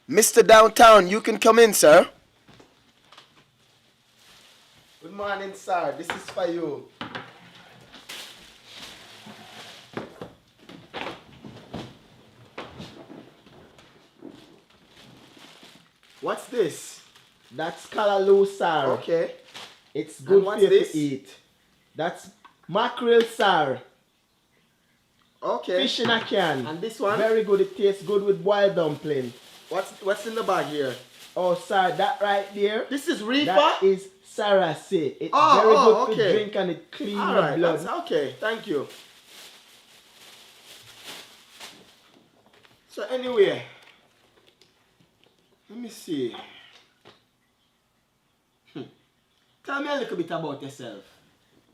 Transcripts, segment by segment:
Mr. Downtown, you can come in, sir. Good morning, sir. This is for you. What's this? That's callaloo, sir. Okay. It's good for you this? to eat. That's mackerel, sir. Okay. Fish in a can. And this one? Very good. It tastes good with boiled dumpling. What's in the bag here? Oh, sir, that right there. This is reefer? That is Sarasi. It's very good okay. to drink and it cleans All the right, blood. that's okay. Thank you. So anyway, let me see. Tell me a little bit about yourself.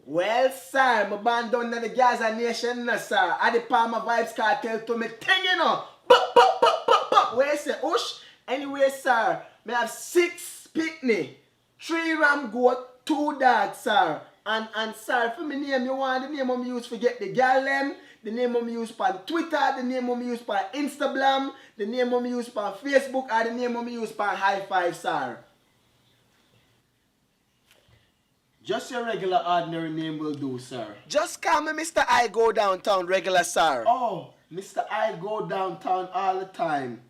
Well, sir, I'm born down in the Gaza nation, sir. At the Palmer Vibes Cartel to me thing, you know. Bop, bop, bop, bop, bop. Where you say, Ush? Anyway, sir, I have 6 picnic, 3 ram goat, 2 dogs, sir. And sir, for me name, you want the name I'm use for get the girl them, the name I'm use for Twitter, the name I'm use for Instagram, the name I'm use for Facebook, or the name I'm use for High Five, sir. Just your regular ordinary name will do, sir. Just call me Mr. I Go Downtown regular, sir. Oh, Mr. I Go Downtown all the time.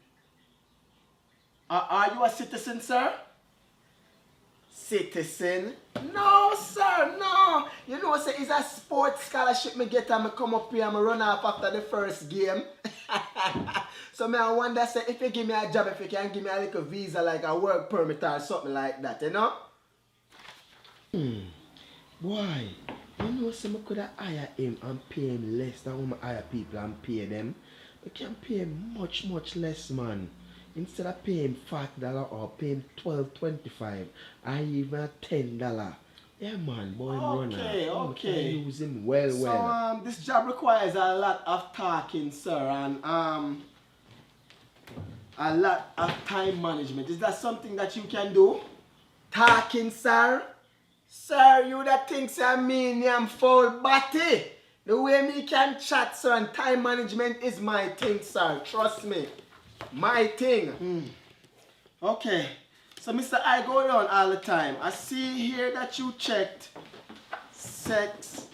Are you a citizen, sir? Citizen? No, sir, no. You know, sir, it's a sports scholarship me get and me come up here and me run off after the first game. So me I wonder, sir, if you give me a job, if you can give me a little visa, like a work permit or something like that, you know? Boy, you know, some could have hire him and pay him less than when I hire people and pay them. We can pay him much, much less, man. Instead of paying $40 or paying $12.25 or even $10. Yeah, man, boy, okay. Can use him well. So, this job requires a lot of talking, sir, and a lot of time management. Is that something that you can do? Talking, sir? Sir, you that thinks I mean I'm full body. The way me can chat, sir, and time management is my thing, sir. Trust me. My thing. Okay. So, Mr. I go down all the time. I see here that you checked sex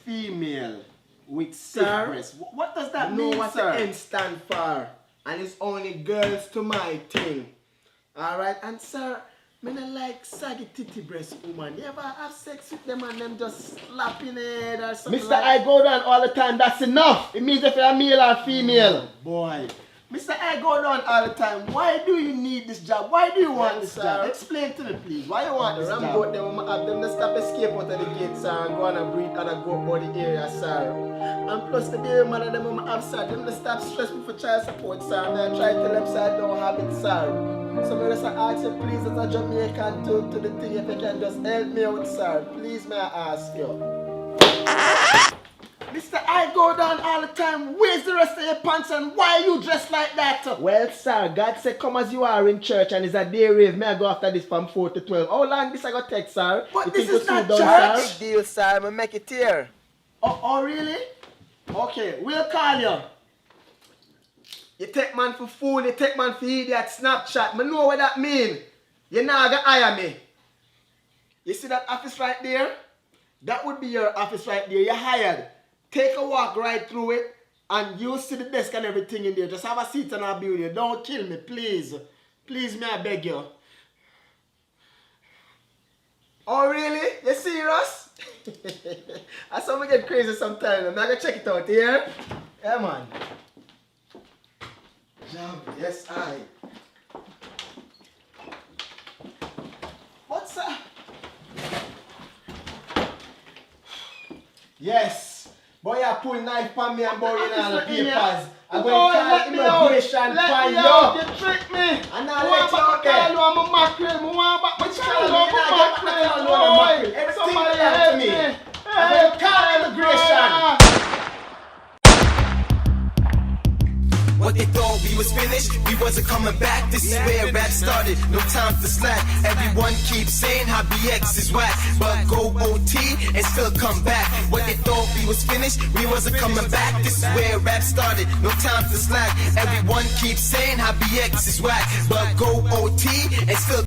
female with stiff breast. What does that mean, what sir? The N stand for. And it's only girls to my thing. Alright, and sir, I don't like saggy titty breast woman. You ever have sex with them and them just slapping it or something? Mr. I go down all the time, that's enough. It means if you're a male or female. Oh, boy. Mr. I go down all the time. Why do you need this job? Why do you want this job? Explain to me, please. Why you want this job? Goat, them have them to stop escape out of the gate, sir, and go on and breathe and go about the area, sir. And plus the baby mother them have, sir, them to stop stress me for child support, sir. And I try to tell them, sir, I don't have it, sir. So I just ask you, please, as a Jamaican, to the thing, if you can just help me out, sir. Please, may I ask you? Mr. I go down all the time. Where's the rest of your pants and why are you dressed like that? Well, sir, God said come as you are in church and it's a day rave. May I go after this from 4 to 12? How long this I got take, sir? But you this is not down, church. Deal, sir. I'm going to make it here. Oh, really? Okay, we'll call you. You take man for fool, you take man for idiot, Snapchat. I know what that mean. You're not going to hire me. You see that office right there? That would be your office right there. You're hired. Take a walk right through it and you see the desk and everything in there. Just have a seat and I'll be with you. Don't kill me, please. Please, may I beg you. Oh, really? You serious? I saw me get crazy sometimes. I'm not going to check it out here. Yeah, man. Jump. Yes, I. What's that? Yes. Boy, you pull knife on me and bury in all the papers. I'm going to call immigration for you. You trick me. And I'll let you out there. I'm a mackerel. Somebody help me. I'm going to call immigration. What they thought we was finished, we we wasn't coming back. This is where rap started, no time to slack. Everyone keeps saying how BX is whack, but go OT and still come back. What they thought we was finished, we wasn't coming back. This is where rap started, no time to slack. Everyone keeps saying how BX is whack, but go OT and still